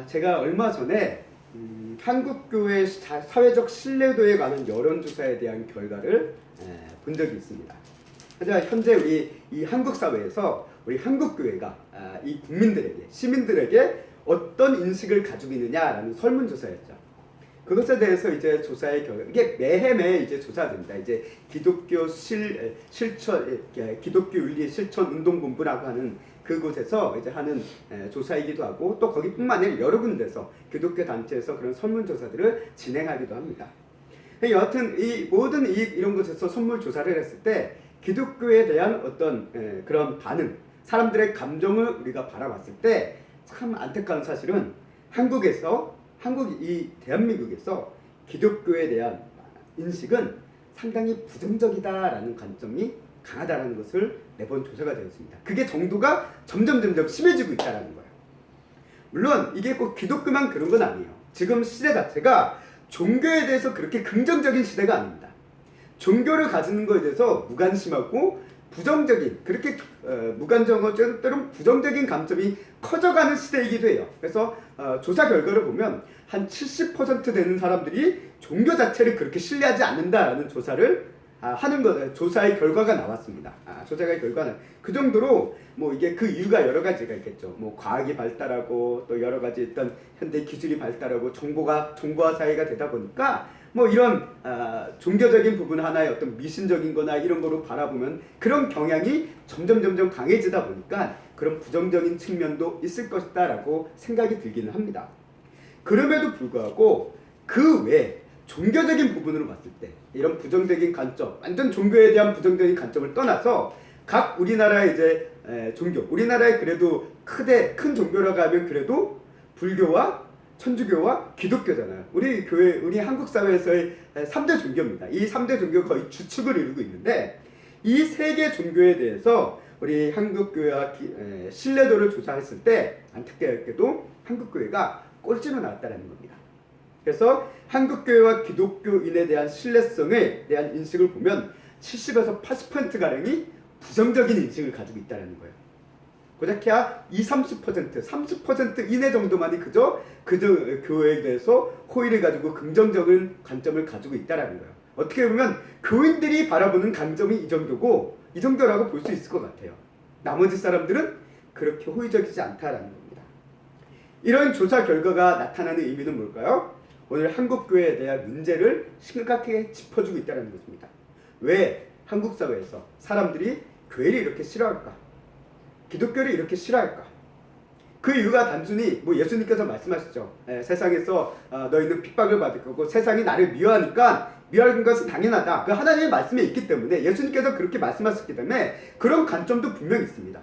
제가 얼마 전에 한국교회 사회적 신뢰도에 관한 여론조사에 대한 결과를 본 적이 있습니다. 현재 우리 이 한국 사회에서 우리 한국교회가 이 국민들에게, 시민들에게 어떤 인식을 가지고 있느냐라는 설문조사였죠. 그것에 대해서 이제 조사의 결과, 이게 매해 이제 조사됩니다. 이제 기독교 기독교 윤리 실천 운동본부라고 하는 그곳에서 이제 하는 조사이기도 하고, 또 거기뿐만 아니라 여러 군데서 기독교 단체에서 그런 설문조사들을 진행하기도 합니다. 여하튼 이 모든 이런 곳에서 설문조사를 했을 때 기독교에 대한 어떤 그런 반응, 사람들의 감정을 우리가 바라봤을 때 참 안타까운 사실은 대한민국에서 기독교에 대한 인식은 상당히 부정적이다라는 관점이 강하다라는 것을 매번 조사가 되었습니다. 그게 정도가 점점 심해지고 있다라는 거예요. 물론 이게 꼭 기독교만 그런 건 아니에요. 지금 시대 자체가 종교에 대해서 그렇게 긍정적인 시대가 아닙니다. 종교를 가지는 것에 대해서 무관심하고 부정적인, 그렇게 무관정어 때론 부정적인 감점이 커져가는 시대이기도 해요. 그래서 조사 결과를 보면 한 70% 되는 사람들이 종교 자체를 그렇게 신뢰하지 않는다라는 조사의 결과가 나왔습니다. 조사의 결과는 그 정도로 뭐 이게 그 이유가 여러 가지가 있겠죠. 뭐 과학이 발달하고 또 여러 가지 어떤 현대 기술이 발달하고 정보화 사회가 되다 보니까 뭐 이런 종교적인 부분 하나의 어떤 미신적인 거나 이런 거로 바라보면 그런 경향이 점점 강해지다 보니까 그런 부정적인 측면도 있을 것이다 라고 생각이 들기는 합니다. 그럼에도 불구하고 그 외에 종교적인 부분으로 봤을 때 이런 부정적인 관점, 완전 종교에 대한 부정적인 관점을 떠나서 각 우리나라의 이제 종교, 우리나라에 그래도 큰 종교라고 하면 그래도 불교와 천주교와 기독교잖아요. 우리 한국 사회에서의 3대 종교입니다. 이 3대 종교가 거의 주축을 이루고 있는데, 이 3개 종교에 대해서 우리 한국교회와 신뢰도를 조사했을 때 안타깝게도 한국교회가 꼴찌로 나왔다는 겁니다. 그래서 한국교회와 기독교인에 대한 신뢰성에 대한 인식을 보면 70에서 80%가량이 부정적인 인식을 가지고 있다는 거예요. 고작해야 30% 이내 정도만이 그저 교회에 대해서 호의를 가지고 긍정적인 관점을 가지고 있다는 거예요. 어떻게 보면 교인들이 바라보는 관점이 이 정도라고 볼 수 있을 것 같아요. 나머지 사람들은 그렇게 호의적이지 않다라는 겁니다. 이런 조사 결과가 나타나는 의미는 뭘까요? 오늘 한국교회에 대한 문제를 심각하게 짚어주고 있다는 것입니다. 왜 한국 사회에서 사람들이 교회를 이렇게 싫어할까? 기독교를 이렇게 싫어할까? 그 이유가 단순히 예수님께서 말씀하시죠. 세상에서 너희는 핍박을 받을 거고 세상이 나를 미워하니까 미워하는 것은 당연하다. 그 하나님의 말씀에 있기 때문에, 예수님께서 그렇게 말씀하셨기 때문에 그런 관점도 분명히 있습니다.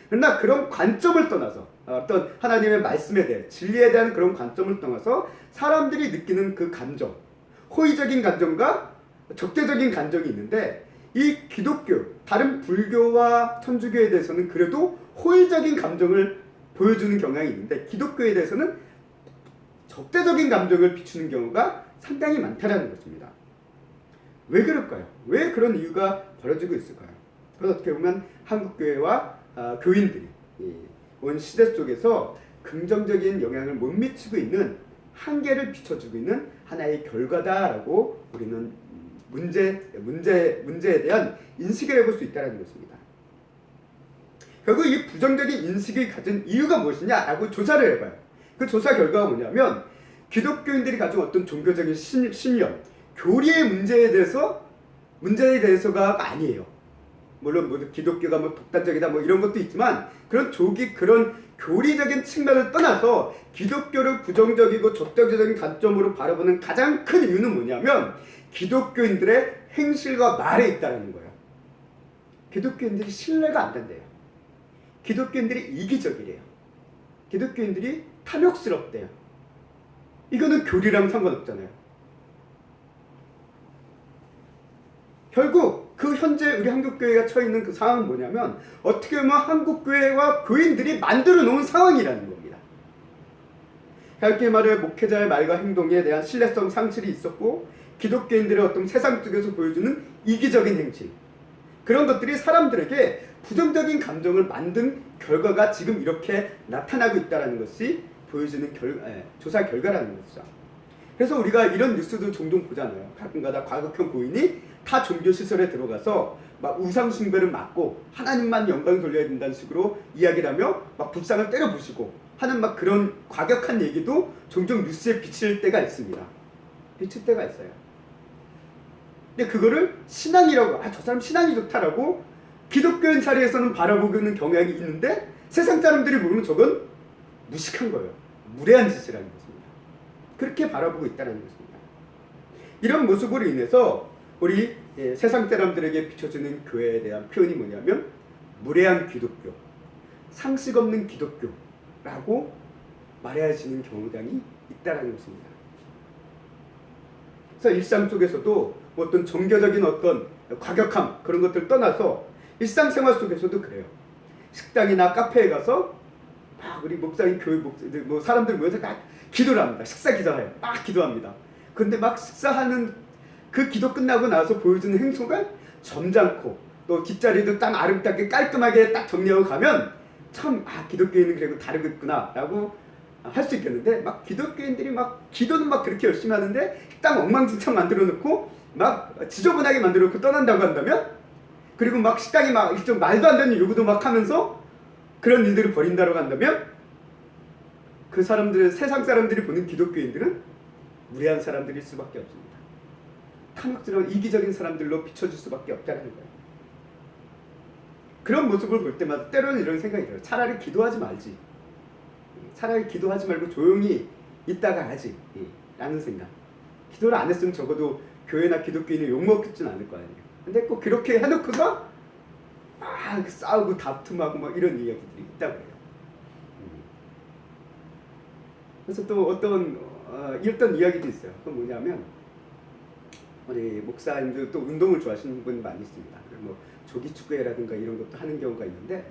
그러나 그런 관점을 떠나서 어떤 하나님의 말씀에 대해, 진리에 대한 그런 관점을 떠나서 사람들이 느끼는 그 감정, 호의적인 감정과 적대적인 감정이 있는데, 이 기독교, 다른 불교와 천주교에 대해서는 그래도 호의적인 감정을 보여주는 경향이 있는데, 기독교에 대해서는 적대적인 감정을 비추는 경우가 상당히 많다는 것입니다. 왜 그럴까요? 왜 그런 이유가 벌어지고 있을까요? 그래서 어떻게 보면 한국교회와 교인들이 온 시대 속에서 긍정적인 영향을 못 미치고 있는, 한계를 비춰주고 있는 하나의 결과다라고 우리는 문제에 대한 인식을 해볼 수 있다는 것입니다. 결국 이 부정적인 인식을 가진 이유가 무엇이냐라고 조사를 해봐요. 그 조사 결과가 뭐냐면, 기독교인들이 가진 어떤 종교적인 신념, 교리의 문제에 대해서가 아니에요. 물론 기독교가 독단적이다 이런 것도 있지만, 그런 교리적인 측면을 떠나서 기독교를 부정적이고 적대적인 관점으로 바라보는 가장 큰 이유는 뭐냐면, 기독교인들의 행실과 말에 있다는 거예요. 기독교인들이 신뢰가 안 된대요. 기독교인들이 이기적이래요. 기독교인들이 탐욕스럽대요. 이거는 교리랑 상관없잖아요. 결국 그 현재 우리 한국교회가 처해 있는 그 상황은 뭐냐면, 어떻게 보면 한국교회와 교인들이 만들어 놓은 상황이라는 겁니다. 짧게 말해 목회자의 말과 행동에 대한 신뢰성 상실이 있었고, 기독교인들의 어떤 세상 속에서 보여주는 이기적인 행실, 그런 것들이 사람들에게 부정적인 감정을 만든 결과가 지금 이렇게 나타나고 있다는 것이 보여주는 조사 결과라는 거죠. 그래서 우리가 이런 뉴스도 종종 보잖아요. 가끔가다 과극형 고인이 타 종교 시설에 들어가서 막 우상 숭배를 막고 하나님만 영광 돌려야 된다는 식으로 이야기를 하며 막 불상을 때려 부시고 하는 막 그런 과격한 얘기도 종종 뉴스에 비칠 때가 있습니다. 비칠 때가 있어요. 근데 그거를 신앙이라고, 저 사람 신앙이 좋다라고 기독교인 사례에서는 바라보는 경향이 있는데 세상 사람들이 모르면 저건 무식한 거예요. 무례한 짓이라는 것입니다. 그렇게 바라보고 있다는 것입니다. 이런 모습으로 인해서 우리 세상 사람들에게 비춰지는 교회에 대한 표현이 뭐냐면 무례한 기독교, 상식 없는 기독교라고 말해지는 경향이 있다는 것입니다. 그래서 일상 속에서도 어떤 종교적인 어떤 과격함 그런 것들 떠나서 일상생활 속에서도 그래요. 식당이나 카페에 가서 막 우리 목사님 교회 목사들 뭐 사람들 모여서 막 기도를 합니다. 식사 기도해요. 막 기도합니다. 그런데 막 식사하는 그 기도 끝나고 나서 보여주는 행동은 점잖고 또 뒷자리도 딱 아름답게 깔끔하게 딱 정리하고 가면 참 기독교인은 그래도 다르겠구나 라고 할 수 있겠는데 막 기독교인들이 막 기도는 막 그렇게 열심히 하는데 식당 엉망진창 만들어 놓고 막 지저분하게 만들어 놓고 떠난다고 한다면 그리고 막 식당이 막 일종 말도 안 되는 요구도 막 하면서 그런 일들을 벌인다고 한다면 그 사람들은 세상 사람들이 보는 기독교인들은 무례한 사람들일 수밖에 없습니다. 탐욕스러운 이기적인 사람들로 비춰줄 수밖에 없다는 거예요. 그런 모습을 볼 때마다 때로는 이런 생각이 들어요. 차라리 기도하지 말지. 차라리 기도하지 말고 조용히 있다가 하지. 라는 생각. 기도를 안 했으면 적어도 교회나 기독교인이 욕먹지는 않을 거 아니에요. 근데 꼭 그렇게 해놓고서 막 싸우고 다툼하고 막 이런 이야기들이 있다고 해요. 그래서 또 어떤 이야기도 있어요. 그건 뭐냐면 우리 목사님들 또 운동을 좋아하시는 분 많이 있습니다. 뭐 조기 축구회라든가 이런 것도 하는 경우가 있는데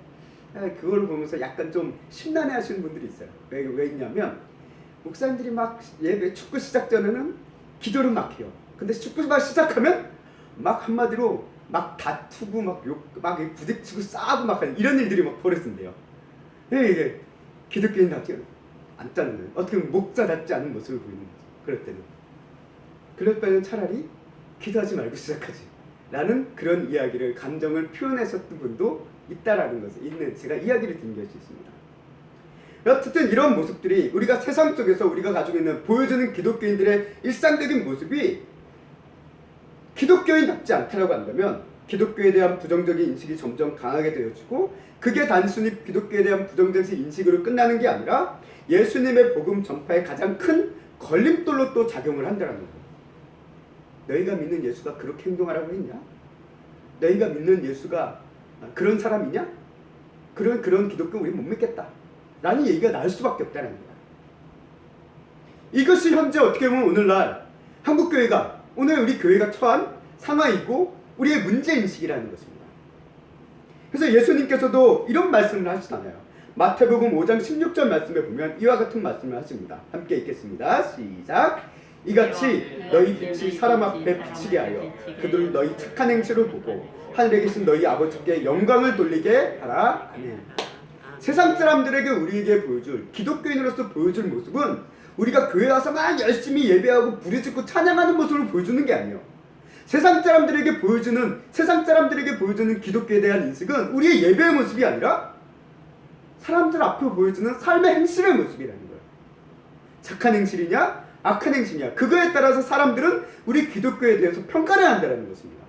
그걸 보면서 약간 좀 심란해 하시는 분들이 있어요. 왜 있냐면 목사님들이 막 예배 축구 시작 전에는 기도를 막 해요. 근데 축구만 시작하면 막 한마디로 막 다투고 막 부딪히고 싸우고 막 하는 이런 일들이 막 벌어진대요. 이게 기독교인답지 않다는 어떻게 보면 목사답지 않은 모습을 보이는 거죠. 그럴 때는 차라리 기도하지 말고 시작하지 라는 그런 이야기를 감정을 표현하셨던 분도 있다라는 것을 제가 이야기를 드린 것이 있습니다. 어쨌든 이런 모습들이 우리가 세상 속에서 우리가 가지고 있는 보여주는 기독교인들의 일상적인 모습이 기독교인답지 않다라고 한다면 기독교에 대한 부정적인 인식이 점점 강하게 되어지고 그게 단순히 기독교에 대한 부정적인 인식으로 끝나는 게 아니라 예수님의 복음 전파에 가장 큰 걸림돌로 또 작용을 한다는 거예요. 너희가 믿는 예수가 그렇게 행동하라고 했냐? 너희가 믿는 예수가 그런 사람이냐? 그런 기독교 우리 못 믿겠다 라는 얘기가 나올 수밖에 없다는 거야. 이것이 현재 어떻게 보면 오늘날 한국교회가 오늘 우리 교회가 처한 상황이고 우리의 문제인식이라는 것입니다. 그래서 예수님께서도 이런 말씀을 하시잖아요. 마태복음 5장 16절 말씀에 보면 이와 같은 말씀을 하십니다. 함께 읽겠습니다. 시작. 이같이 너희 빛이 사람 앞에 비치게 하여 그들 너희 착한 행실을 보고 하늘에 계신 너희 아버지께 영광을 돌리게 하라. 아멘. 세상 사람들에게 우리에게 보여줄 기독교인으로서 보여줄 모습은 우리가 교회 와서 막 열심히 예배하고 부르짖고 찬양하는 모습을 보여주는 게 아니에요. 세상 사람들에게 보여주는 기독교에 대한 인식은 우리의 예배의 모습이 아니라 사람들 앞에 보여주는 삶의 행실의 모습이라는 거예요. 착한 행실이냐 악한 행실이냐 그거에 따라서 사람들은 우리 기독교에 대해서 평가를 한다는 것입니다.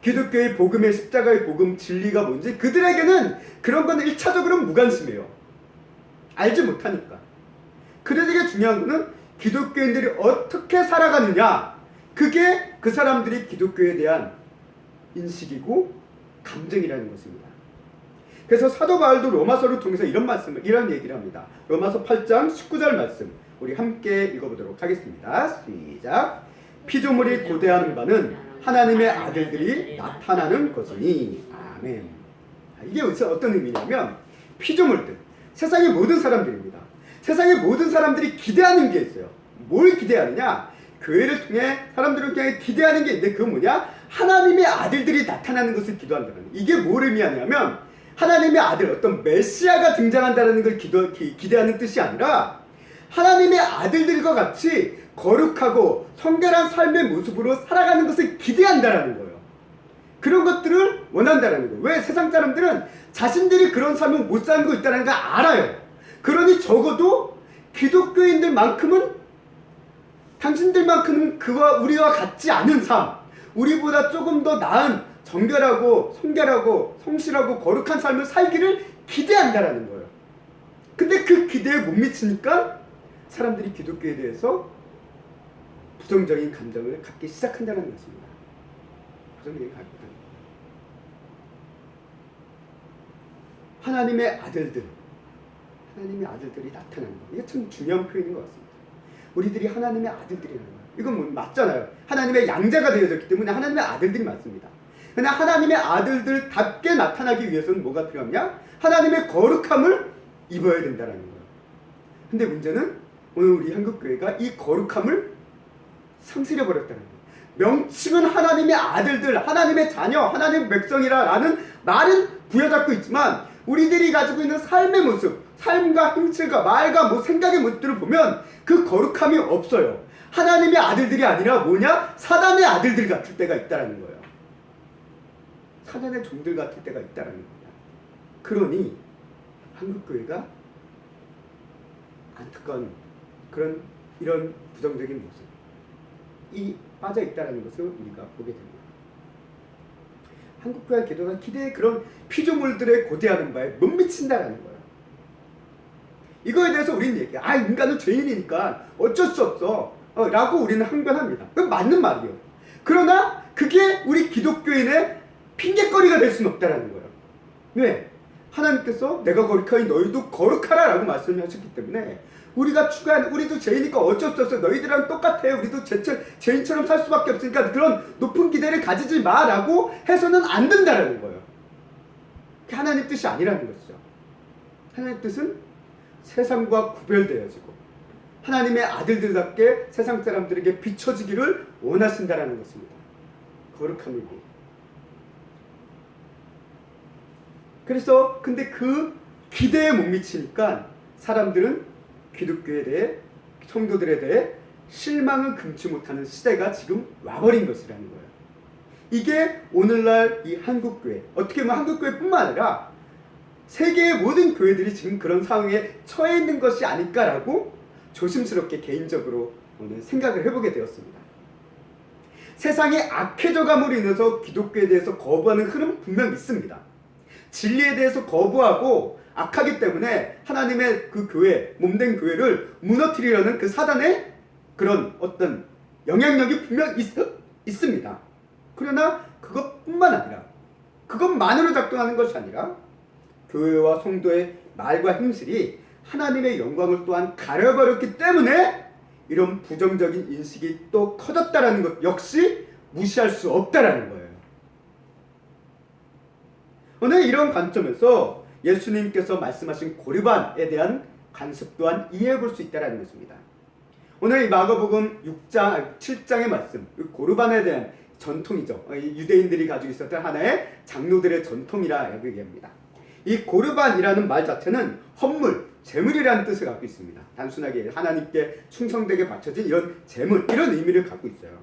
기독교의 복음의 십자가의 복음 진리가 뭔지 그들에게는 그런 건 1차적으로 무관심해요. 알지 못하니까. 그들에게 중요한 거는 기독교인들이 어떻게 살아가느냐 그게 그 사람들이 기독교에 대한 인식이고 감정이라는 것입니다. 그래서 사도 바울도 로마서를 통해서 이런 얘기를 합니다. 로마서 8장 19절 말씀 우리 함께 읽어보도록 하겠습니다. 시작. 피조물이 고대하는 바는 하나님의 아들들이 나타나는 것이니. 아멘. 이게 어떤 의미냐면 피조물들, 세상의 모든 사람들입니다. 세상의 모든 사람들이 기대하는 게 있어요. 뭘 기대하느냐? 교회를 통해 사람들을 통해 기대하는 게 있는데 그건 뭐냐? 하나님의 아들들이 나타나는 것을 기도한다는. 이게 뭘 의미하냐면 하나님의 아들, 어떤 메시아가 등장한다는 걸 기대하는 뜻이 아니라 하나님의 아들들과 같이 거룩하고 성결한 삶의 모습으로 살아가는 것을 기대한다라는 거예요. 그런 것들을 원한다라는 거예요. 왜? 세상 사람들은 자신들이 그런 삶을 못 사는 거 있다는 걸 알아요. 그러니 적어도 기독교인들만큼은, 당신들만큼은 우리와 같지 않은 삶, 우리보다 조금 더 나은 정결하고 성결하고 성실하고 거룩한 삶을 살기를 기대한다라는 거예요. 근데 그 기대에 못 미치니까 사람들이 기독교에 대해서 부정적인 감정을 갖기 시작한다는 것입니다. 부정적인 감정. 하나님의 아들들이 나타나는 거. 이게 참 중요한 표현인 것 같습니다. 우리들이 하나님의 아들들이라는 거예요. 이건 뭐 맞잖아요. 하나님의 양자가 되어졌기 때문에 하나님의 아들들이 맞습니다. 그러나 하나님의 아들들답게 나타나기 위해서는 뭐가 필요하냐? 하나님의 거룩함을 입어야 된다는 거예요. 근데 문제는 오늘 우리 한국교회가 이 거룩함을 상실해버렸다는 거예요. 명칭은 하나님의 아들들, 하나님의 자녀, 하나님의 백성이라는 말은 부여잡고 있지만 우리들이 가지고 있는 삶의 모습, 삶과 행실과 말과 생각의 모습들을 보면 그 거룩함이 없어요. 하나님의 아들들이 아니라 뭐냐? 사단의 아들들 같을 때가 있다는 거예요. 사단의 종들 같을 때가 있다는 겁니다. 그러니 한국교회가 안타까운 이런 부정적인 모습이 빠져 있다는 것을 우리가 보게 됩니다. 한국교회 기도가 기대의 그런 피조물들의 고대하는 바에 못 미친다라는 거예요. 이거에 대해서 우리는 얘기해요. 인간은 죄인이니까 어쩔 수 없어 라고 우리는 항변합니다. 그건 맞는 말이에요. 그러나 그게 우리 기독교인의 핑계거리가 될 수는 없다라는 거예요. 왜? 하나님께서 내가 거룩하니 너희도 거룩하라 라고 말씀하셨기 때문에 우리도 죄이니까 어쩔 수 없어. 너희들이랑 똑같아. 우리도 죄인처럼 살 수밖에 없으니까 그런 높은 기대를 가지지 마 라고 해서는 안 된다라는 거예요. 그게 하나님 뜻이 아니라는 것이죠. 하나님 뜻은 세상과 구별되어지고 하나님의 아들들답게 세상 사람들에게 비춰지기를 원하신다라는 것입니다. 거룩함을 위해. 그래서 근데 그 기대에 못 미치니까 사람들은 기독교에 대해, 성도들에 대해 실망을 금치 못하는 시대가 지금 와버린 것이라는 거예요. 이게 오늘날 이 한국교회, 어떻게 보면 한국교회뿐만 아니라 세계의 모든 교회들이 지금 그런 상황에 처해 있는 것이 아닐까라고 조심스럽게 개인적으로 오늘 생각을 해보게 되었습니다. 세상이 악해져감으로 인해서 기독교에 대해서 거부하는 흐름 분명 있습니다. 진리에 대해서 거부하고 악하기 때문에 하나님의 그 교회, 몸된 교회를 무너뜨리려는 그 사단의 그런 어떤 영향력이 분명 있습니다. 그러나 그것뿐만 아니라, 그것만으로 작동하는 것이 아니라 교회와 성도의 말과 행실이 하나님의 영광을 또한 가려버렸기 때문에 이런 부정적인 인식이 또 커졌다라는 것 역시 무시할 수 없다라는 거예요. 오늘 이런 관점에서 예수님께서 말씀하신 고르반에 대한 관습 또한 이해해 볼 수 있다는 것입니다. 오늘 이 마가복음 7장의 말씀, 고르반에 대한 전통이죠. 유대인들이 가지고 있었던 하나의 장로들의 전통이라고 얘기합니다. 이 고르반이라는 말 자체는 헌물, 제물이라는 뜻을 갖고 있습니다. 단순하게 하나님께 충성되게 바쳐진 이런 제물, 이런 의미를 갖고 있어요.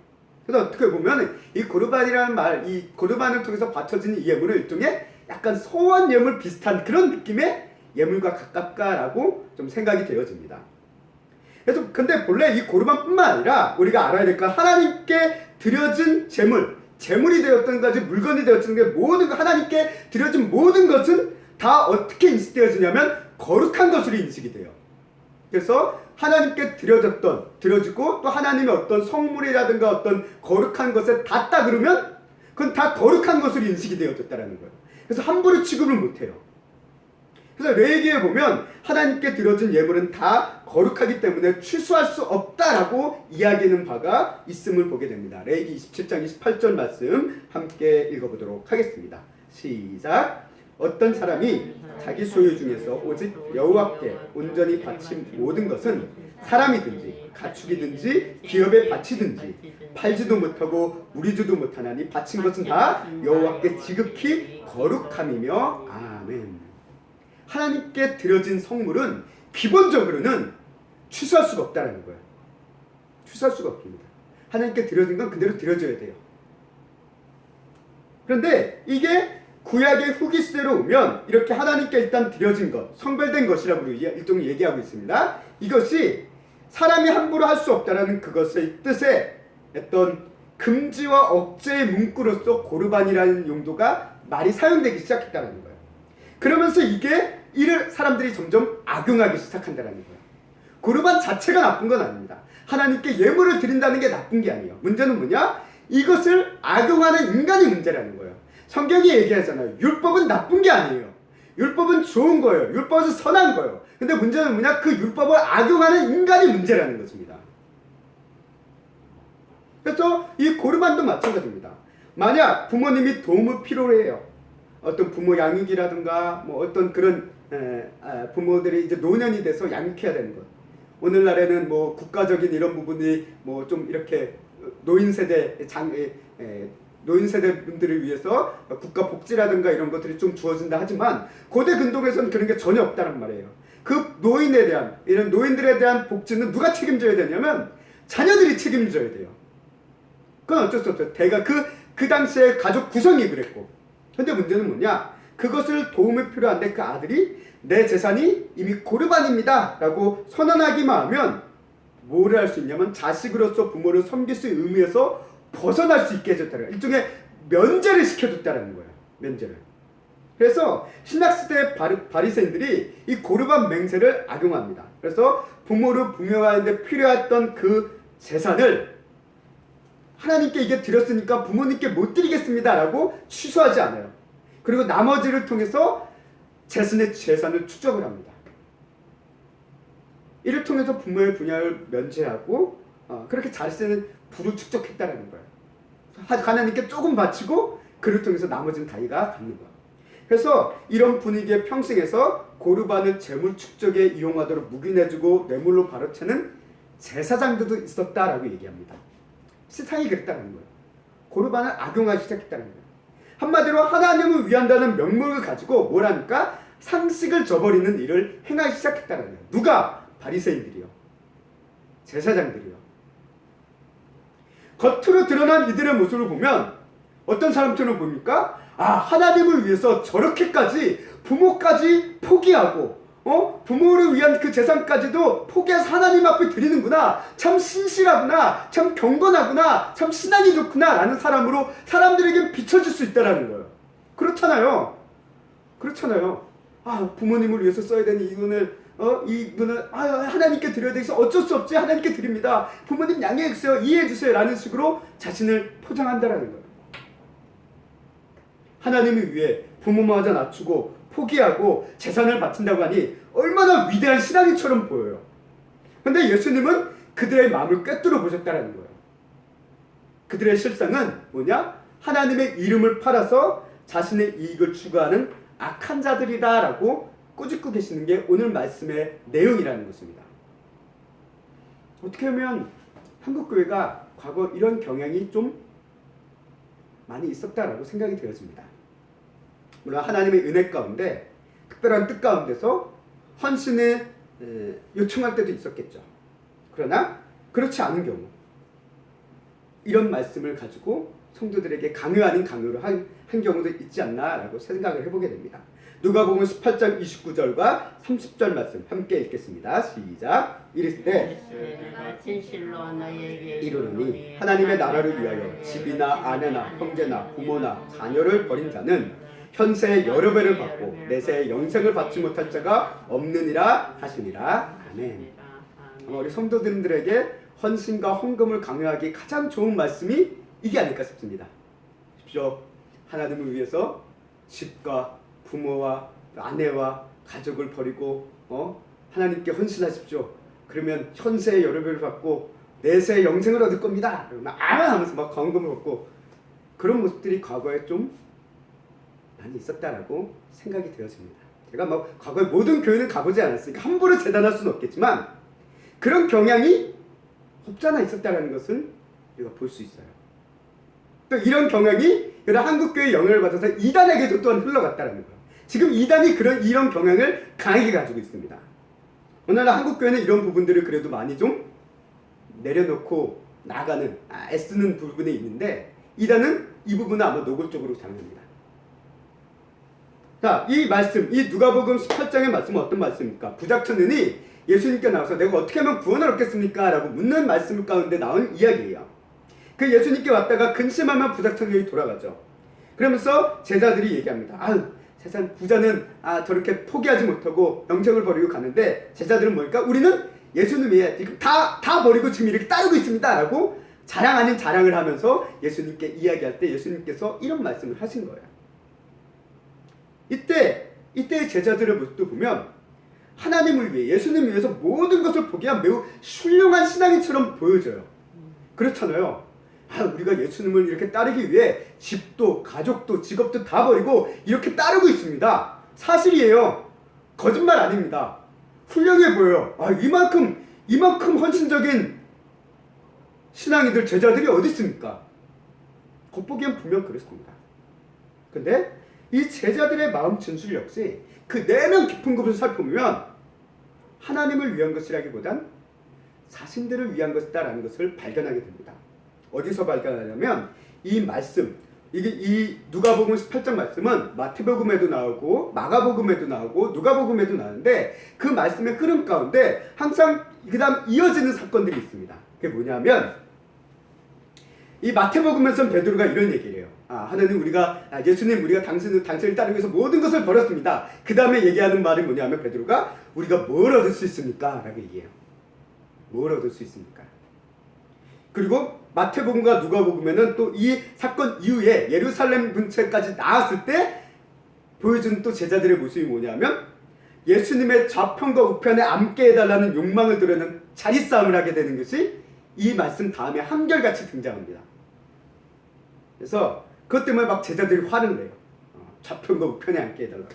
그래서 어떻게 보면 이 고르반이라는 말, 이 고르반을 통해서 바쳐지는 이 예물은 일종의 약간 소원 예물 비슷한 그런 느낌의 예물과 가깝다라고 좀 생각이 되어집니다. 그래서 근데 본래 이 고르반뿐만 아니라 우리가 알아야 될 건 하나님께 드려진 제물이 되었던 것이 물건이 되었던 게 모든 하나님께 드려진 모든 것은 다 어떻게 인식되어지냐면 거룩한 것으로 인식이 돼요. 그래서 하나님께 드려지고 또 하나님의 어떤 성물이라든가 어떤 거룩한 것에 닿다 그러면 그건 다 거룩한 것으로 인식이 되어졌다는 거예요. 그래서 함부로 취급을 못해요. 그래서 레위기에 보면 하나님께 드려진 예물은 다 거룩하기 때문에 취소할 수 없다라고 이야기하는 바가 있음을 보게 됩니다. 레위기 27장 28절 말씀 함께 읽어보도록 하겠습니다. 시작. 어떤 사람이 자기 소유 중에서 오직 여호와께 온전히 바친 모든 것은 사람이든지 가축이든지 기업에 바치든지 팔지도 못하고 무리지도 못하나니 바친 것은 다 여호와께 지극히 거룩함이며 아멘. 아멘. 하나님께 드려진 성물은 기본적으로는 취소할 수가 없다는 거예요. 취소할 수가 없습니다. 하나님께 드려진 건 그대로 드려줘야 돼요. 그런데 이게 구약의 후기 시대로 오면 이렇게 하나님께 일단 드려진 것, 성별된 것이라고 일종의 얘기하고 있습니다. 이것이 사람이 함부로 할 수 없다라는 그것의 뜻에 어떤 금지와 억제의 문구로서 고르반이라는 용도가 말이 사용되기 시작했다는 거예요. 그러면서 이를 사람들이 점점 악용하기 시작한다는 거예요. 고르반 자체가 나쁜 건 아닙니다. 하나님께 예물을 드린다는 게 나쁜 게 아니에요. 문제는 뭐냐? 이것을 악용하는 인간이 문제라는 거예요. 성경이 얘기하잖아요. 율법은 나쁜 게 아니에요. 율법은 좋은 거예요. 율법은 선한 거예요. 근데 문제는 뭐냐? 그 율법을 악용하는 인간이 문제라는 것입니다. 그래서 이 고르반도 마찬가지입니다. 만약 부모님이 도움을 필요로 해요. 어떤 부모 양육이라든가 뭐 어떤 그런 부모들이 이제 노년이 돼서 양육해야 되는 것. 오늘날에는 뭐 국가적인 이런 부분이 뭐 좀 이렇게 노인 세대 분들을 위해서 국가 복지라든가 이런 것들이 좀 주어진다 하지만 고대 근동에서는 그런 게 전혀 없다는 말이에요. 그 노인에 대한 이런 노인들에 대한 복지는 누가 책임져야 되냐면 자녀들이 책임져야 돼요. 그건 어쩔 수 없어요. 대가 그 당시에 가족 구성이 그랬고. 근데 문제는 뭐냐? 그것을 도움이 필요한데 그 아들이 내 재산이 이미 고르반입니다 라고 선언하기만 하면 뭐를 할 수 있냐면 자식으로서 부모를 섬길 수 있는 의미에서 벗어날 수 있게 해줬다는 거예요. 일종의 면제를 시켜줬다는 거예요. 면제를. 그래서 신약시대 바리새인들이 이 고르반 맹세를 악용합니다. 그래서 부모를 부명하는데 필요했던 그 재산을 하나님께 이게 드렸으니까 부모님께 못 드리겠습니다 라고 취소하지 않아요. 그리고 나머지를 통해서 자신의 재산을 축적을 합니다. 이를 통해서 부모의 분야를 면제하고 그렇게 자신의 부를 축적했다는 거예요. 하나님께 조금 바치고 그를 통해서 나머지는 다이가 갖는 거예요. 그래서 이런 분위기에 평생에서 고르반을 재물 축적에 이용하도록 묵인해주고 뇌물로 바로채는 제사장들도 있었다라고 얘기합니다. 세상이 그랬다는 거예요. 고르반을 악용하기 시작했다는 거예요. 한마디로 하나님을 위한다는 명목을 가지고 뭘 하니까 상식을 저버리는 일을 행하기 시작했다는 거예요. 누가? 바리새인들이요. 제사장들이요. 겉으로 드러난 이들의 모습을 보면 어떤 사람처럼 보니까 하나님을 위해서 저렇게까지 부모까지 포기하고 부모를 위한 그 재산까지도 포기해서 하나님 앞에 드리는구나. 참 신실하구나. 참 경건하구나. 참 신앙이 좋구나. 라는 사람으로 사람들에게 비춰질 수 있다는 거예요. 그렇잖아요. 부모님을 위해서 써야 되는 이분을 하나님께 드려야 되겠어. 어쩔 수 없지. 하나님께 드립니다. 부모님 양해해 주세요. 이해해 주세요. 라는 식으로 자신을 포장한다라는 거예요. 하나님을 위해 부모마저 낮추고 포기하고 재산을 바친다고 하니 얼마나 위대한 신앙인처럼 보여요. 그런데 예수님은 그들의 마음을 꿰뚫어 보셨다는 거예요. 그들의 실상은 뭐냐? 하나님의 이름을 팔아서 자신의 이익을 추구하는 악한 자들이다라고 꾸짖고 계시는 게 오늘 말씀의 내용이라는 것입니다. 어떻게 보면 한국교회가 과거 이런 경향이 좀 많이 있었다라고 생각이 되어집니다. 물론 하나님의 은혜 가운데 특별한 뜻 가운데서 헌신을 요청할 때도 있었겠죠. 그러나 그렇지 않은 경우 이런 말씀을 가지고 성도들에게 강요 아닌 강요를 한 경우도 있지 않나라고 생각을 해보게 됩니다. 누가복음 18장 29절과 30절 말씀 함께 읽겠습니다. 시작. 이르시되 진실로 너희에게 이르노니 하나님의 나라를 위하여 집이나 아내나 형제나 부모나 자녀를 버린 자는 현세의 여러 배를 받고 내세의 영생을 받지 못할 자가 없느니라 하시니라. 아멘. 우리 성도들에게 헌신과 헌금을 강요하기 가장 좋은 말씀이 이게 아닐까 싶습니다. 보십시오. 하나님을 위해서 집과 부모와 아내와 가족을 버리고 하나님께 헌신하십시오. 그러면 현세의 여러 배를 받고 내세의 영생을 얻을 겁니다. 그러면 아멘 하면서 막 헌금을 받고 그런 모습들이 과거에 좀 많이 있었다라고 생각이 되어집니다. 제가 과거에 모든 교회는 가보지 않았으니까 함부로 재단할 수는 없겠지만 그런 경향이 없지 않아 있었다는 것은 우리가 볼 수 있어요. 또 이런 경향이 한국교회의 영향을 받아서 이단에게도 또한 흘러갔다는 거예요. 지금 이단이 이런 경향을 강하게 가지고 있습니다. 오늘날 한국교회는 이런 부분들을 그래도 많이 좀 내려놓고 나가는, 애쓰는 부분이 있는데, 이단은 이 부분을 아마 노골적으로 장합니다. 자, 이 말씀, 이 누가복음 18장의 말씀은 어떤 말씀입니까? 부작청년이 예수님께 나와서 내가 어떻게 하면 구원을 얻겠습니까? 라고 묻는 말씀 가운데 나온 이야기예요. 그 예수님께 왔다가 근심하면 부작청년이 돌아가죠. 그러면서 제자들이 얘기합니다. 아유, 세상 부자는 저렇게 포기하지 못하고 영생을 버리고 가는데, 제자들은 뭘까? 우리는 예수님이 지금 다 버리고 지금 이렇게 따르고 있습니다. 라고 자랑 아닌 자랑을 하면서 예수님께 이야기할 때 예수님께서 이런 말씀을 하신 거예요. 이때 제자들의 모습도 보면 하나님을 위해, 예수님을 위해서 모든 것을 포기한 매우 훌륭한 신앙인처럼 보여져요. 그렇잖아요. 우리가 예수님을 이렇게 따르기 위해 집도 가족도 직업도 다 버리고 이렇게 따르고 있습니다. 사실이에요. 거짓말 아닙니다. 훌륭해 보여요. 이만큼 헌신적인 신앙인들, 제자들이 어디 있습니까? 겉보기엔 분명 그렇습니다. 근데 이 제자들의 마음 진술 역시 그 내면 깊은 곳을 살펴보면 하나님을 위한 것이라기보단 자신들을 위한 것이다라는 것을 발견하게 됩니다. 어디서 발견하냐면 이 말씀, 이 누가복음 18장 말씀은 마태복음에도 나오고 마가복음에도 나오고 누가복음에도 나오는데, 그 말씀의 흐름 가운데 항상 그 다음 이어지는 사건들이 있습니다. 그게 뭐냐면, 이 마태복음에서는 베드로가 이런 얘기를 해요. 하나님, 예수님, 우리가 당신을 따르기 위해서 모든 것을 버렸습니다. 그 다음에 얘기하는 말이 뭐냐면, 베드로가 우리가 뭘 얻을 수 있습니까? 라고 얘기해요. 뭘 얻을 수 있습니까? 그리고 마태복음과 누가복음에는 또 이 사건 이후에 예루살렘 근처까지 나왔을 때 보여준 또 제자들의 모습이 뭐냐면, 예수님의 좌편과 우편에 앉게 해달라는 욕망을 드러내는 자리싸움을 하게 되는 것이 이 말씀 다음에 한결같이 등장합니다. 그래서 그것 때문에 막 제자들이 화를 내요. 좌편과 우편에 앉게 해달라고.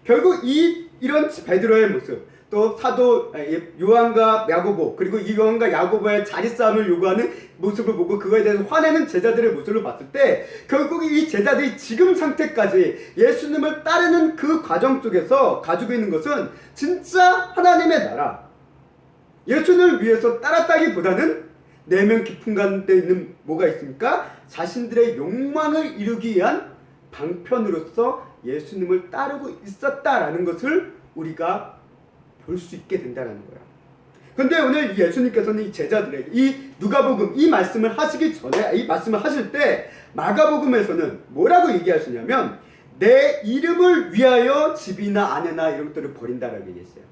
결국 이런 베드로의 모습, 또 사도 요한과 야고보, 그리고 이 요한과 야고보의 자리싸움을 요구하는 모습을 보고 그거에 대해서 화내는 제자들의 모습을 봤을 때, 결국 이 제자들이 지금 상태까지 예수님을 따르는 그 과정 속에서 가지고 있는 것은 진짜 하나님의 나라, 예수님을 위해서 따랐다기보다는 내면 깊은 가운데 있는 뭐가 있습니까? 자신들의 욕망을 이루기 위한 방편으로서 예수님을 따르고 있었다라는 것을 우리가 볼 수 있게 된다는 거예요. 그런데 오늘 예수님께서는 이 제자들에게 이 누가복음 이 말씀을 하시기 전에, 이 말씀을 하실 때 마가복음에서는 뭐라고 얘기하시냐면, 내 이름을 위하여 집이나 아내나 이런 것들을 버린다라고 얘기했어요.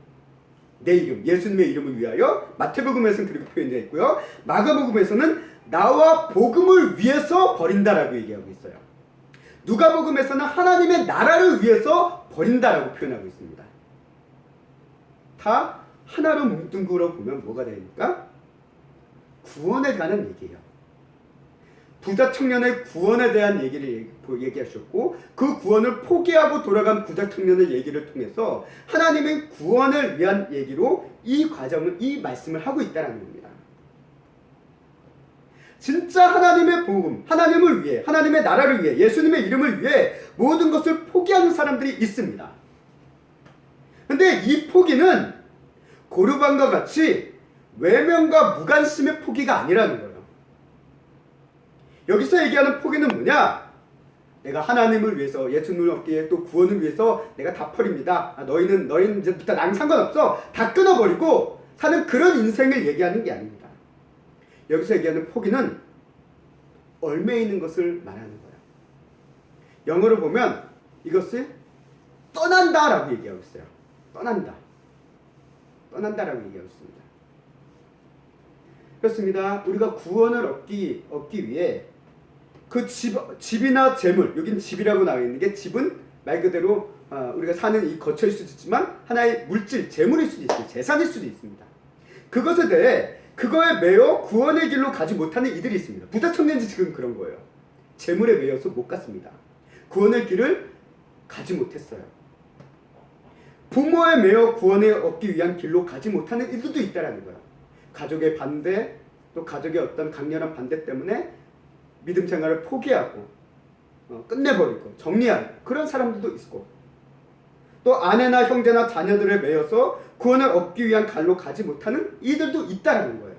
내 이름, 예수님의 이름을 위하여. 마태복음에서는 그렇게 표현되어 있고요. 마가복음에서는 나와 복음을 위해서 버린다라고 얘기하고 있어요. 누가복음에서는 하나님의 나라를 위해서 버린다라고 표현하고 있습니다. 다 하나로 뭉뚱그려 보면 뭐가 됩니까? 구원에 관한 얘기예요. 부자 청년의 구원에 대한 얘기를 얘기하셨고, 그 구원을 포기하고 돌아간 부자 청년의 얘기를 통해서 하나님의 구원을 위한 얘기로 이 과정을, 이 말씀을 하고 있다는 겁니다. 진짜 하나님의 복음, 하나님을 위해, 하나님의 나라를 위해, 예수님의 이름을 위해 모든 것을 포기하는 사람들이 있습니다. 근데 이 포기는 고르반과 같이 외면과 무관심의 포기가 아니라는 거예요. 여기서 얘기하는 포기는 뭐냐? 내가 하나님을 위해서, 예수님을 얻기 위해, 또 구원을 위해서 내가 다 버립니다. 너희는 이제부터 나랑 상관없어. 다 끊어버리고 사는 그런 인생을 얘기하는 게 아닙니다. 여기서 얘기하는 포기는 얽매이는 있는 것을 말하는 거예요. 영어로 보면 이것을 떠난다라고 얘기하고 있어요. 떠난다라고 얘기하고 있습니다. 그렇습니다. 우리가 구원을 얻기 위해 그 집이나 재물, 여기는 집이라고 나와 있는 게, 집은 말 그대로 우리가 사는 이 거처일 수도 있지만 하나의 물질, 재물일 수도 있습니다. 재산일 수도 있습니다. 그것에 대해 그거에 매여 구원의 길로 가지 못하는 이들이 있습니다. 부자 청년이 지금 그런 거예요. 재물에 매여서 못 갔습니다. 구원의 길을 가지 못했어요. 부모에 매여 구원을 얻기 위한 길로 가지 못하는 이들도 있다는 거예요. 가족의 반대, 또 가족의 어떤 강렬한 반대 때문에 믿음 생활을 포기하고 끝내버리고 정리하는 그런 사람들도 있고, 또 아내나 형제나 자녀들에 매여서 구원을 얻기 위한 갈로 가지 못하는 이들도 있다라는 거예요.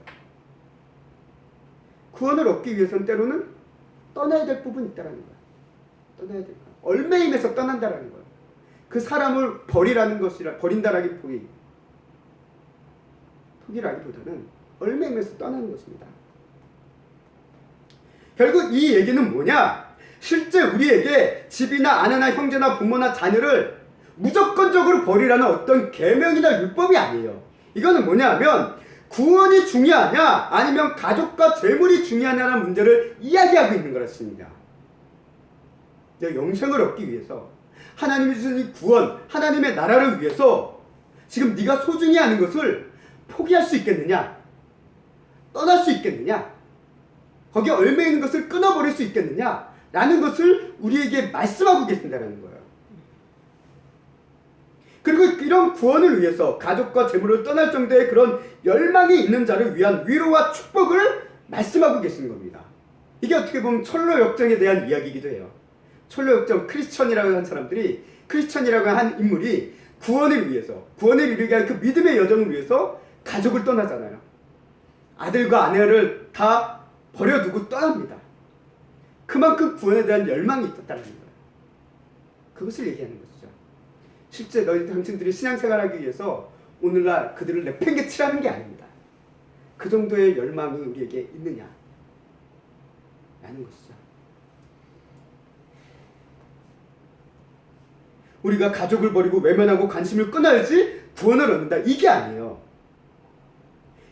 구원을 얻기 위해서는 때로는 떠나야 될 부분이 있다라는 거예요. 떠나야 될 거예요. 얼매임에서 떠난다라는 거예요. 그 사람을 버린다라기 포기라기보다는 얼매임에서 떠나는 것입니다. 결국 이 얘기는 뭐냐? 실제 우리에게 집이나 아내나 형제나 부모나 자녀를 무조건적으로 버리라는 어떤 계명이나 율법이 아니에요. 이거는 뭐냐면 구원이 중요하냐 아니면 가족과 재물이 중요하냐는 문제를 이야기하고 있는 것입니다. 영생을 얻기 위해서 하나님이 주신 이 구원, 하나님의 나라를 위해서 지금 네가 소중히 하는 것을 포기할 수 있겠느냐? 떠날 수 있겠느냐? 거기에 얽매이는 있는 것을 끊어버릴 수 있겠느냐? 라는 것을 우리에게 말씀하고 계신다는 거예요. 그리고 이런 구원을 위해서 가족과 재물을 떠날 정도의 그런 열망이 있는 자를 위한 위로와 축복을 말씀하고 계시는 겁니다. 이게 어떻게 보면 철로 역정에 대한 이야기이기도 해요. 철로 역정 크리스천이라고 하는 사람들이, 크리스천이라고 한 인물이 구원을 위해서, 구원을 이루게 한 그 믿음의 여정을 위해서 가족을 떠나잖아요. 아들과 아내를 다 버려두고 떠납니다. 그만큼 구원에 대한 열망이 있었다는 거예요. 그것을 얘기하는 것이죠. 실제 당신들이 신앙생활하기 위해서 오늘날 그들을 내팽개치라는 게 아닙니다. 그 정도의 열망이 우리에게 있느냐 라는 것이죠. 우리가 가족을 버리고 외면하고 관심을 끊어야지 구원을 얻는다, 이게 아니에요.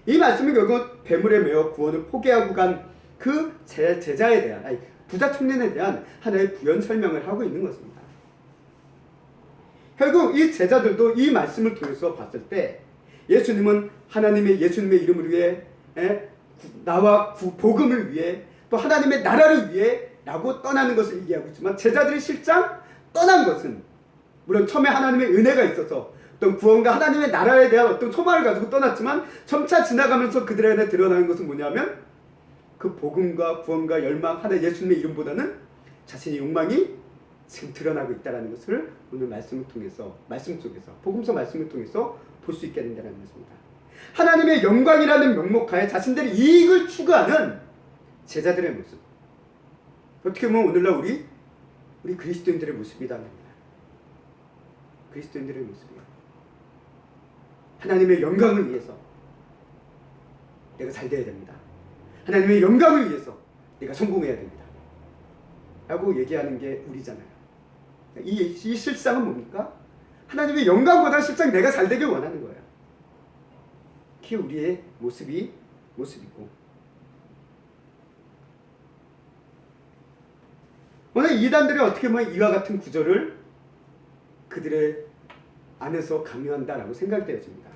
이 말씀은 결국 배물에 매어 구원을 포기하고 간 그 제자에 대한, 부자 청년에 대한 하나의 부연 설명을 하고 있는 것입니다. 결국 이 제자들도 이 말씀을 통해서 봤을 때 예수님은 예수님의 이름을 위해, 나와 복음을 위해, 또 하나님의 나라를 위해 라고 떠나는 것을 얘기하고 있지만, 제자들이 실상 떠난 것은 물론 처음에 하나님의 은혜가 있어서 어떤 구원과 하나님의 나라에 대한 어떤 소망을 가지고 떠났지만, 점차 지나가면서 그들의 안에 드러나는 것은 뭐냐면 그 복음과 구원과 열망, 하나 예수님의 이름보다는 자신의 욕망이 지금 드러나고 있다는 것을 오늘 말씀 속에서, 복음서 말씀을 통해서 볼 수 있게 된다는 것입니다. 하나님의 영광이라는 명목하에 자신들의 이익을 추구하는 제자들의 모습, 어떻게 보면 오늘날 우리 그리스도인들의 모습이다. 그리스도인들의 모습이에요. 하나님의 영광을 위해서 내가 잘 돼야 됩니다. 하나님의 영광을 위해서 내가 성공해야 됩니다. 라고 얘기하는 게 우리잖아요. 이 실상은 뭡니까? 하나님의 영광보다 실상 내가 잘 되길 원하는 거예요. 그게 우리의 모습이고, 오늘 이단들이 어떻게 보면 이와 같은 구절을 그들의 안에서 강요한다라고 생각되어집니다.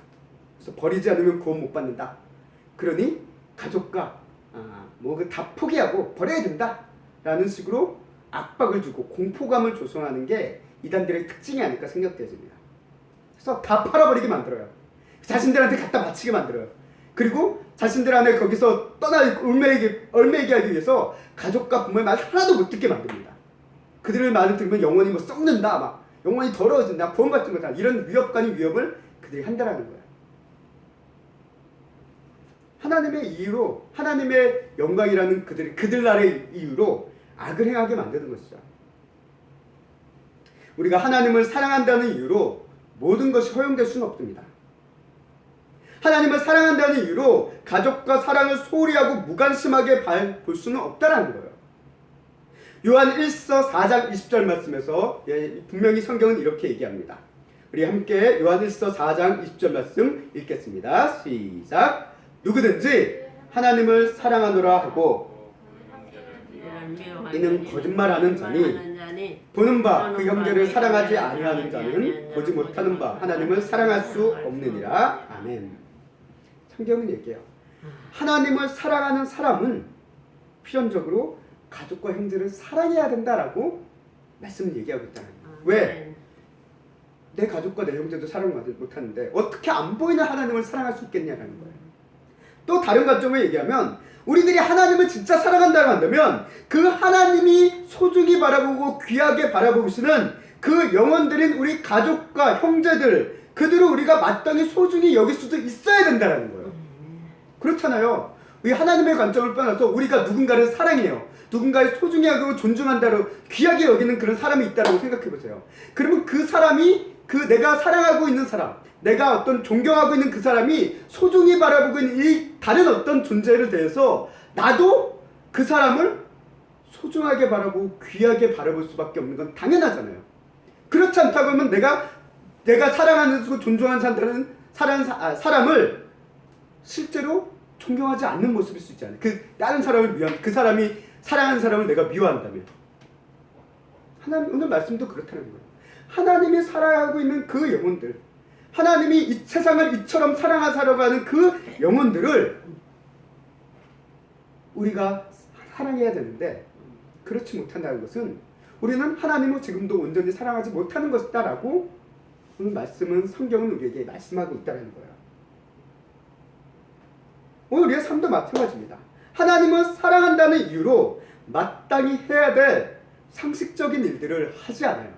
그래서 버리지 않으면 구원 못 받는다. 그러니 가족과 다 포기하고 버려야 된다라는 식으로 압박을 주고 공포감을 조성하는 게 이단들의 특징이 아닐까 생각되어집니다. 그래서 다 팔아버리게 만들어요. 자신들한테 갖다 바치게 만들어요. 그리고 자신들 안에 거기서 얼매이게 하기 위해서 가족과 부모의 말 하나도 못 듣게 만듭니다. 그들의 말을 들으면 영혼이 썩는다, 영혼이 더러워진다, 구원받지 못한다, 이런 위협을 그들이 한다라는 거예요. 하나님의 이유로, 하나님의 영광이라는 그들 나라의 이유로 악을 행하게 만드는 것이죠. 우리가 하나님을 사랑한다는 이유로 모든 것이 허용될 수는 없습니다. 하나님을 사랑한다는 이유로 가족과 사랑을 소홀히 하고 무관심하게 볼 수는 없다라는 거예요. 요한 1서 4장 20절 말씀에서 분명히 성경은 이렇게 얘기합니다. 우리 함께 요한 1서 4장 20절 말씀 읽겠습니다. 시작. 누구든지 하나님을 사랑하노라 하고 이는 거짓말하는 자니 보는 바 그 형제를 사랑하지 아니하는 자는 보지 못하는 바 하나님을 사랑할 수 없느니라. 아멘. 성경은 얘기해요. 하나님을 사랑하는 사람은 필연적으로 가족과 형제를 사랑해야 된다라고 말씀을 얘기하고 있다는 거예요. 왜? 내 가족과 내 형제도 사랑을 못하는데 어떻게 안 보이는 하나님을 사랑할 수 있겠냐라는 거예요. 또 다른 관점을 얘기하면 우리들이 하나님을 진짜 사랑한다고 한다면 그 하나님이 소중히 바라보고 귀하게 바라보시는 그 영혼들인 우리 가족과 형제들, 그들을 우리가 마땅히 소중히 여길 수도 있어야 된다는 거예요. 그렇잖아요. 우리 하나님의 관점을 떠나서 우리가 누군가를 사랑해요. 누군가를 소중히 하고 존중한다고 귀하게 여기는 그런 사람이 있다고 생각해 보세요. 그러면 그 사람이 내가 사랑하고 있는 사람, 내가 어떤 존경하고 있는 그 사람이 소중히 바라보고 있는 이 다른 어떤 존재를 대해서 나도 그 사람을 소중하게 바라보고 귀하게 바라볼 수밖에 없는 건 당연하잖아요. 그렇지 않다고 하면 내가 사랑하는 존중하는 사람을 실제로 존경하지 않는 모습일 수 있잖아요. 다른 사람을 그 사람이 사랑하는 사람을 내가 미워한다면, 하나님 오늘 말씀도 그렇다는 거예요. 하나님이 사랑하고 있는 그 영혼들, 하나님이 이 세상을 이처럼 사랑하사려고 하는 그 영혼들을 우리가 사랑해야 되는데, 그렇지 못한다는 것은 우리는 하나님을 지금도 온전히 사랑하지 못하는 것이다라고 오늘 말씀은, 성경은 우리에게 말씀하고 있다는 거예요. 오늘 우리의 삶도 마찬가지입니다. 하나님을 사랑한다는 이유로 마땅히 해야 될 상식적인 일들을 하지 않아요.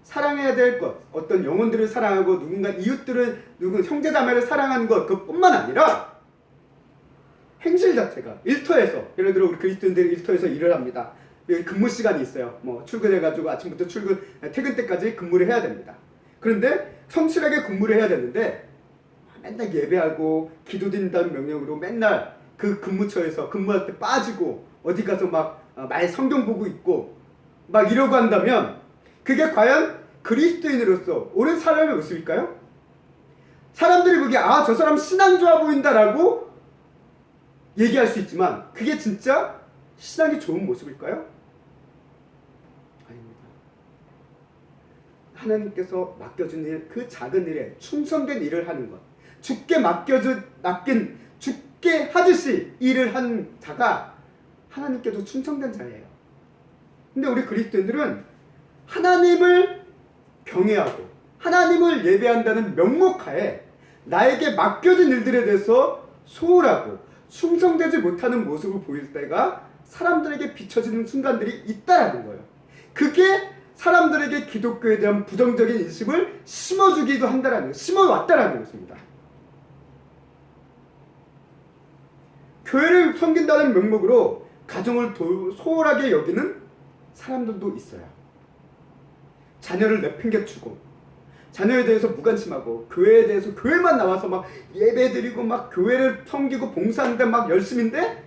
사랑해야 될 것, 어떤 영혼들을 사랑하고 누군가 이웃들을, 형제자매를 사랑하는 것, 그뿐만 아니라 행실 자체가 일터에서, 예를 들어 우리 그리스도인들이 일터에서 일을 합니다. 근무 시간이 있어요. 출근해가지고 아침부터 퇴근 때까지 근무를 해야 됩니다. 그런데 성실하게 근무를 해야 되는데 맨날 예배하고 기도드린다는 명령으로 맨날 그 근무처에서 근무할 때 빠지고 어디 가서 막 성경 보고 있고 막 이러고 한다면 그게 과연 그리스도인으로서 옳은 사람의 모습일까요? 사람들이 보기에 저 사람 신앙 좋아 보인다라고 얘기할 수 있지만 그게 진짜 신앙이 좋은 모습일까요? 아닙니다. 하나님께서 맡겨준 일, 그 작은 일에 충성된 일을 하는 것, 죽게 죽게 하듯이 일을 하는 자가 하나님께도 충성된 자예요. 근데 우리 그리스도인들은 하나님을 경외하고 하나님을 예배한다는 명목하에 나에게 맡겨진 일들에 대해서 소홀하고 충성되지 못하는 모습을 보일 때가 사람들에게 비춰지는 순간들이 있다라는 거예요. 그게 사람들에게 기독교에 대한 부정적인 인식을 심어주기도 한다라는, 심어왔다라는 것입니다. 교회를 섬긴다는 명목으로 가정을 소홀하게 여기는 사람들도 있어요. 자녀를 내팽개치고 자녀에 대해서 무관심하고 교회에 대해서 교회만 나와서 막 예배드리고 막 교회를 섬기고 봉사하는데 막 열심인데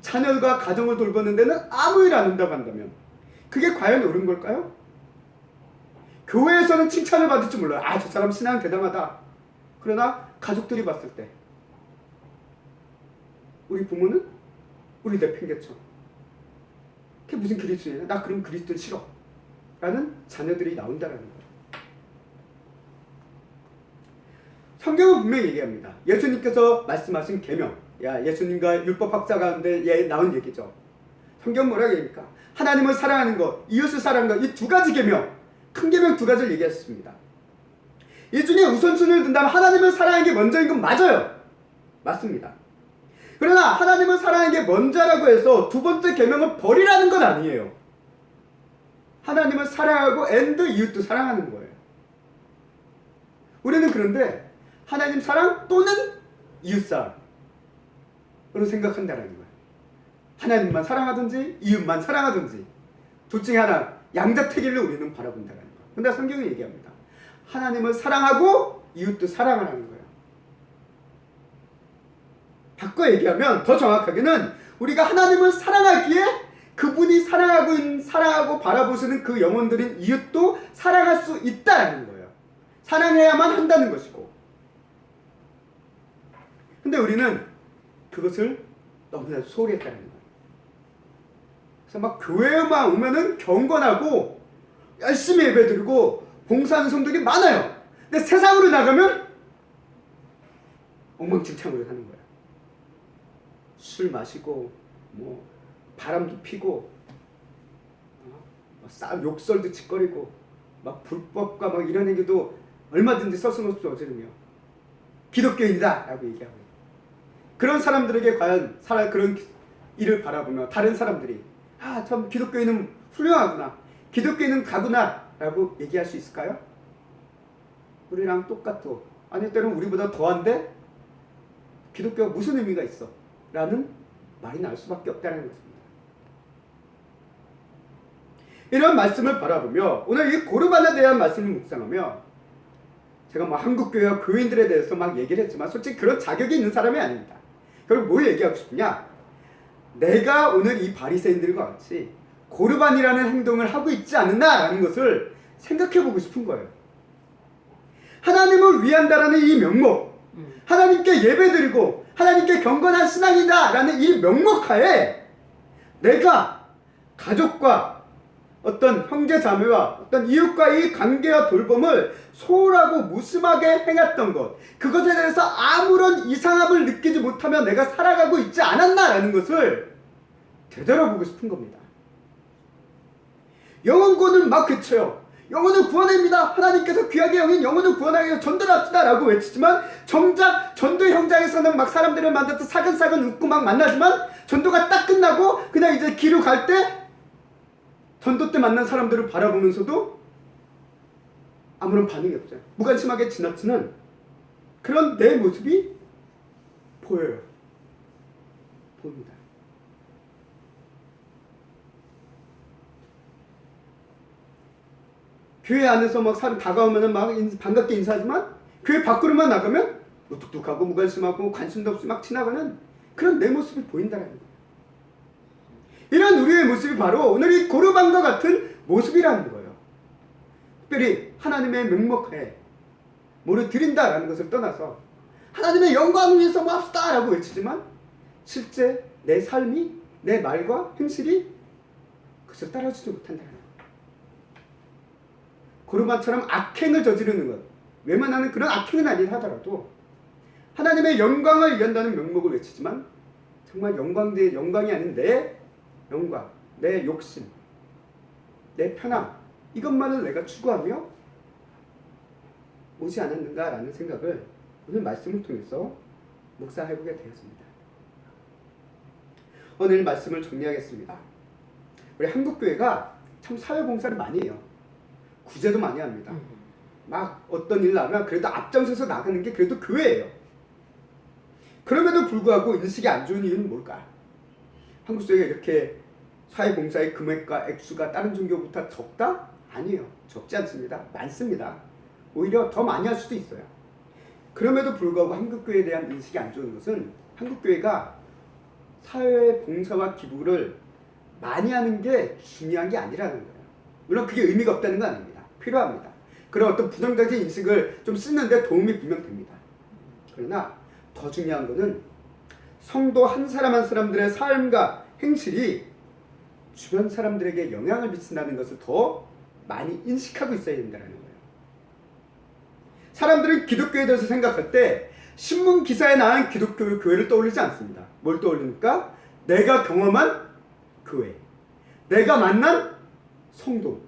자녀가 가정을 돌보는 데는 아무 일 안 한다고 한다면 그게 과연 옳은 걸까요? 교회에서는 칭찬을 받을지 몰라요. 저 사람 신앙 대단하다. 그러나 가족들이 봤을 때 우리 부모는 우리 내팽개쳐. 그게 무슨 그리스도냐? 나 그럼 그리스도 싫어. 라는 자녀들이 나온다는 거예요. 성경은 분명히 얘기합니다. 예수님께서 말씀하신 계명, 예수님과 율법학자 가운데 나온 얘기죠. 성경 뭐라고 얘기합니까? 하나님을 사랑하는 것, 이웃을 사랑하는 것, 이 두 가지 계명, 큰 계명 두 가지를 얘기했습니다. 이 중에 우선순위를 둔다면 하나님을 사랑하는 게 먼저인 건 맞아요. 맞습니다. 그러나 하나님을 사랑하는 게 먼저라고 해서 두 번째 계명을 버리라는 건 아니에요. 하나님을 사랑하고 이웃도 사랑하는 거예요. 우리는 그런데 하나님 사랑 또는 이웃 사랑으로 생각한다는 거예요. 하나님만 사랑하든지 이웃만 사랑하든지 둘 중에 하나, 양자택일로 우리는 바라본다는 거예요. 근데 성경이 얘기합니다. 하나님을 사랑하고 이웃도 사랑하라는 거예요. 바꿔 얘기하면 더 정확하게는 우리가 하나님을 사랑하기에 그분이 사랑하고 바라보시는 그 영혼들인 이웃도 사랑할 수 있다는 거예요. 사랑해야만 한다는 것이고. 근데 우리는 그것을 너무나 소홀히 했다는 거예요. 그래서 막 교회만 오면은 경건하고 열심히 예배드리고 봉사하는 성도들이 많아요. 근데 세상으로 나가면 엉망진창으로 사는 거예요. 술 마시고 바람도 피고 욕설도 짓거리고 막 불법과 막 이런 얘기도 얼마든지 서슴없이 저지르며 기독교인이다 라고 얘기하고, 그런 사람들에게 과연 그런 일을 바라보며 다른 사람들이 참 기독교인은 훌륭하구나, 기독교인은 가구나 라고 얘기할 수 있을까요? 우리랑 똑같아. 아니 때로는 우리보다 더한데 기독교가 무슨 의미가 있어? 라는 말이 나올 수밖에 없다는 것입니다. 이런 말씀을 바라보며 오늘 이 고르반에 대한 말씀을 묵상하며 제가 뭐 한국교회와 교인들에 대해서 막 얘기를 했지만 솔직히 그런 자격이 있는 사람이 아닙니다. 결국 뭘 얘기하고 싶으냐? 내가 오늘 이 바리새인들과 같이 고르반이라는 행동을 하고 있지 않느냐라는 것을 생각해보고 싶은 거예요. 하나님을 위한다라는 이 명목, 하나님께 예배드리고 하나님께 경건한 신앙이다라는 이 명목하에 내가 가족과 어떤 형제 자매와 어떤 이웃과의 관계와 돌봄을 소홀하고 무심하게 행했던 것, 그것에 대해서 아무런 이상함을 느끼지 못하며 내가 살아가고 있지 않았나라는 것을 되돌아보고 싶은 겁니다. 영혼구원을 막 외쳐요. 영혼을 구원합니다. 하나님께서 귀하게 여긴 영혼을 구원하기 위해 전도를 합시다 라고 외치지만 정작 전도 현장에서는 막 사람들을 만나서 사근사근 웃고 막 만나지만 전도가 딱 끝나고 그냥 이제 길을 갈 때 전도 때 만난 사람들을 바라보면서도 아무런 반응이 없어요. 무관심하게 지나치는 그런 내 모습이 보여요. 보입니다. 교회 안에서 막 사람 다가오면은 막 반갑게 인사하지만 교회 밖으로만 나가면 무뚝뚝하고 무관심하고 관심도 없이 막 지나가는 그런 내 모습이 보인다는 거예요. 이런 우리의 모습이 바로 오늘 이 고르반과 같은 모습이라는 거예요. 특별히 하나님의 명목하에 뭐를 드린다라는 것을 떠나서 하나님의 영광을 위해서 뭐 합시다 라고 외치지만 실제 내 삶이 내 말과 행실이 그것을 따라주지 못한다는 거예요. 고르반처럼 악행을 저지르는 것, 외면하는 그런 악행은 아니다 하더라도 하나님의 영광을 위한다는 명목을 외치지만 정말 영광이 아닌 내 영광, 내 욕심, 내 편함, 이것만을 내가 추구하며 오지 않았는가라는 생각을 오늘 말씀을 통해서 묵상해보게 되었습니다. 오늘 말씀을 정리하겠습니다. 우리 한국교회가 참 사회봉사를 많이 해요. 구제도 많이 합니다. 막 어떤 일 나면 그래도 앞장서서 나가는 게 그래도 교회예요. 그럼에도 불구하고 인식이 안 좋은 이유는 뭘까? 한국 사회가 이렇게 사회봉사의 금액과 액수가 다른 종교보다 적다? 아니에요. 적지 않습니다. 많습니다. 오히려 더 많이 할 수도 있어요. 그럼에도 불구하고 한국교회에 대한 인식이 안 좋은 것은 한국교회가 사회봉사와 기부를 많이 하는 게 중요한 게 아니라는 거예요. 물론 그게 의미가 없다는 건 아닙니다. 필요합니다. 그런 어떤 부정적인 인식을 좀 씻는데 도움이 분명 됩니다. 그러나 더 중요한 것은 성도 한 사람 한 사람들의 삶과 행실이 주변 사람들에게 영향을 미친다는 것을 더 많이 인식하고 있어야 된다는 거예요. 사람들은 기독교에 대해서 생각할 때 신문 기사에 나온 교회를 떠올리지 않습니다. 뭘 떠올립니까? 내가 경험한 교회, 내가 만난 성도,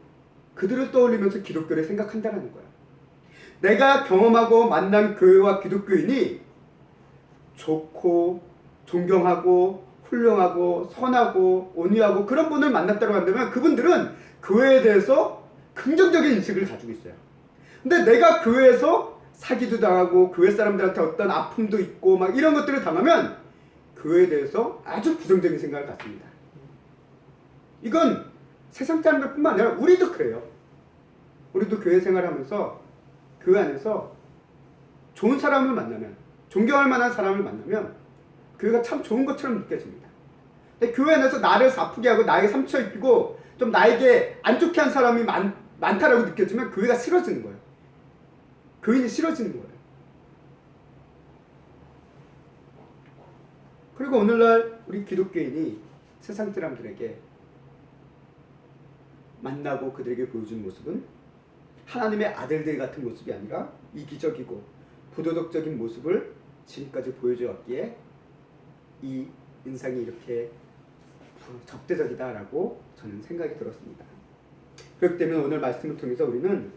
그들을 떠올리면서 기독교를 생각한다는 거예요. 내가 경험하고 만난 교회와 기독교인이 좋고 존경하고 훌륭하고 선하고 온유하고 그런 분을 만났다고 한다면 그분들은 교회에 대해서 긍정적인 인식을 가지고 있어요. 근데 내가 교회에서 사기도 당하고 교회 사람들한테 어떤 아픔도 있고 막 이런 것들을 당하면 교회에 대해서 아주 부정적인 생각을 갖습니다. 이건 세상 사람들뿐만 아니라 우리도 그래요. 우리도 교회 생활하면서 교회 안에서 좋은 사람을 만나면, 존경할 만한 사람을 만나면 교회가 참 좋은 것처럼 느껴집니다. 근데 교회 안에서 나를 아프게 하고 나에게 상처 입히고 좀 나에게 안 좋게 한 사람이 많다라고 느껴지면 교회가 싫어지는 거예요. 교인이 싫어지는 거예요. 그리고 오늘날 우리 기독교인이 세상 사람들에게 만나고 그들에게 보여준 모습은 하나님의 아들들 같은 모습이 아니라 이기적이고 부도덕적인 모습을 지금까지 보여줘 왔기에 이 인상이 이렇게 적대적이다라고 저는 생각이 들었습니다. 그렇기 때문에 오늘 말씀을 통해서 우리는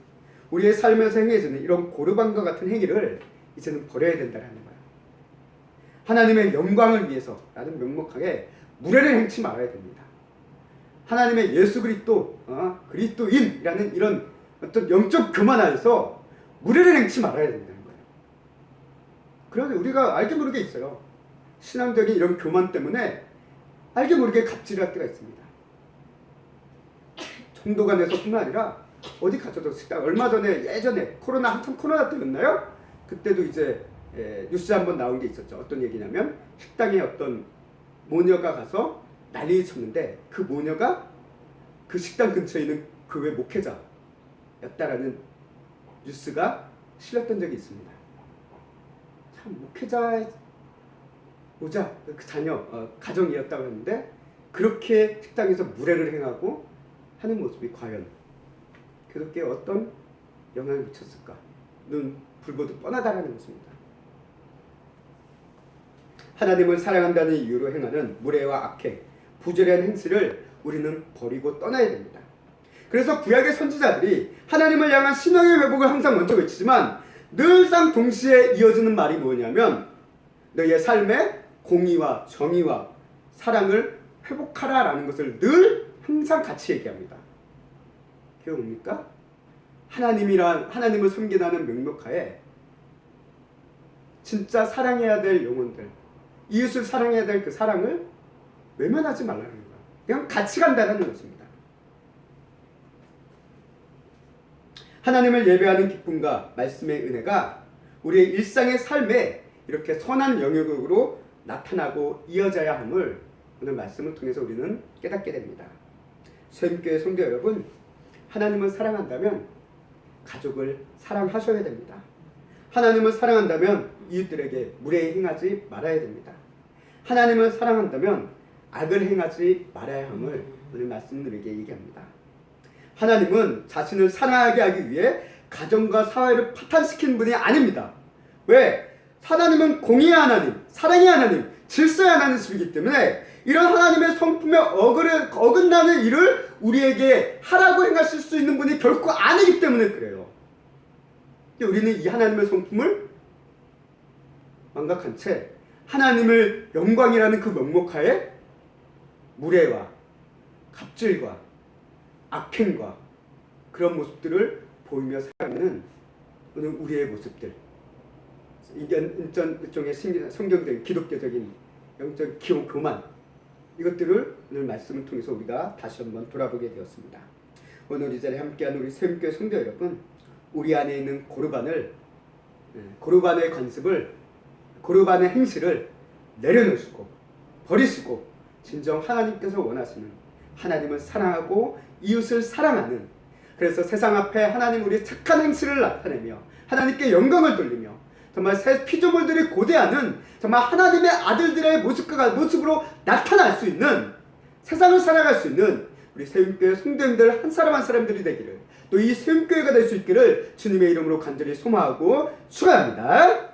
우리의 삶에서 행해지는 이런 고르반과 같은 행위를 이제는 버려야 된다는 거예요. 하나님의 영광을 위해서라는 명목하에 무례를 행치 말아야 됩니다. 하나님의 예수 그리스도 그리스도인이라는 이런 어떤 영적 교만 안에서 무례를 행치 말아야 된다는 거예요. 그런데 우리가 알게 모르게 있어요. 신앙적인 이런 교만 때문에 알게 모르게 갑질할 때가 있습니다. 정도 간에서뿐만 아니라 어디 가서도 식당, 얼마 전에 예전에 한참 코로나 때였나요? 그때도 이제 뉴스에 한번 나온 게 있었죠. 어떤 얘기냐면 식당에 어떤 모녀가 가서 난리 쳤는데 그 모녀가 그 식당 근처에 있는 교회 목회자였다라는 뉴스가 실렸던 적이 있습니다. 참 목회자 오자 그 자녀 가정이었다고 했는데 그렇게 식당에서 무례를 행하고 하는 모습이 과연 그렇게 어떤 영향을 미쳤을까? 눈 불보듯 뻔하다라는 것입니다. 하나님을 사랑한다는 이유로 행하는 무례와 악행, 부조리한 행실을 우리는 버리고 떠나야 됩니다. 그래서 구약의 선지자들이 하나님을 향한 신앙의 회복을 항상 먼저 외치지만 늘상 동시에 이어지는 말이 뭐냐면 너희의 삶에 공의와 정의와 사랑을 회복하라라는 것을 늘 항상 같이 얘기합니다. 그게 뭡니까? 하나님을 섬기라는 명목하에 진짜 사랑해야 될 영혼들, 이웃을 사랑해야 될 그 사랑을 외면하지 말라는 거예요. 그냥 같이 간다는 것입니다. 하나님을 예배하는 기쁨과 말씀의 은혜가 우리의 일상의 삶에 이렇게 선한 영역으로 나타나고 이어져야 함을 오늘 말씀을 통해서 우리는 깨닫게 됩니다. 샘교회 성도 여러분, 하나님을 사랑한다면 가족을 사랑하셔야 됩니다. 하나님을 사랑한다면 이웃들에게 무례히 행하지 말아야 됩니다. 하나님을 사랑한다면 악을 행하지 말아야 함을 오늘 말씀을 우리에게 얘기합니다. 하나님은 자신을 사랑하게 하기 위해 가정과 사회를 파탄시키는 분이 아닙니다. 왜? 하나님은 공의의 하나님, 사랑의 하나님, 질서의 하나님이시기 때문에 이런 하나님의 성품에 어긋나는 일을 우리에게 하라고 행하실 수 있는 분이 결코 아니기 때문에 그래요. 우리는 이 하나님의 성품을 망각한 채 하나님을 영광이라는 그 명목하에 무례와 갑질과 악행과 그런 모습들을 보이며 살아가는 오늘 우리의 모습들, 일종의 성경적인 기독교적인 영적 교만, 이것들을 오늘 말씀을 통해서 우리가 다시 한번 돌아보게 되었습니다. 오늘 이 자리에 함께한 우리 샘교회 성도 여러분, 우리 안에 있는 고르반의 관습을, 고르반의 행실을 내려놓으시고 버리시고 진정 하나님께서 원하시는 하나님을 사랑하고 이웃을 사랑하는, 그래서 세상 앞에 하나님 우리의 착한 행실을 나타내며 하나님께 영광을 돌리며 정말 새 피조물들이 고대하는 정말 하나님의 아들들의 모습으로 나타날 수 있는, 세상을 살아갈 수 있는 우리 세움교회 성도님들 한 사람 한 사람들이 되기를, 또 이 세움교회가 될 수 있기를 주님의 이름으로 간절히 소망하고 축원합니다.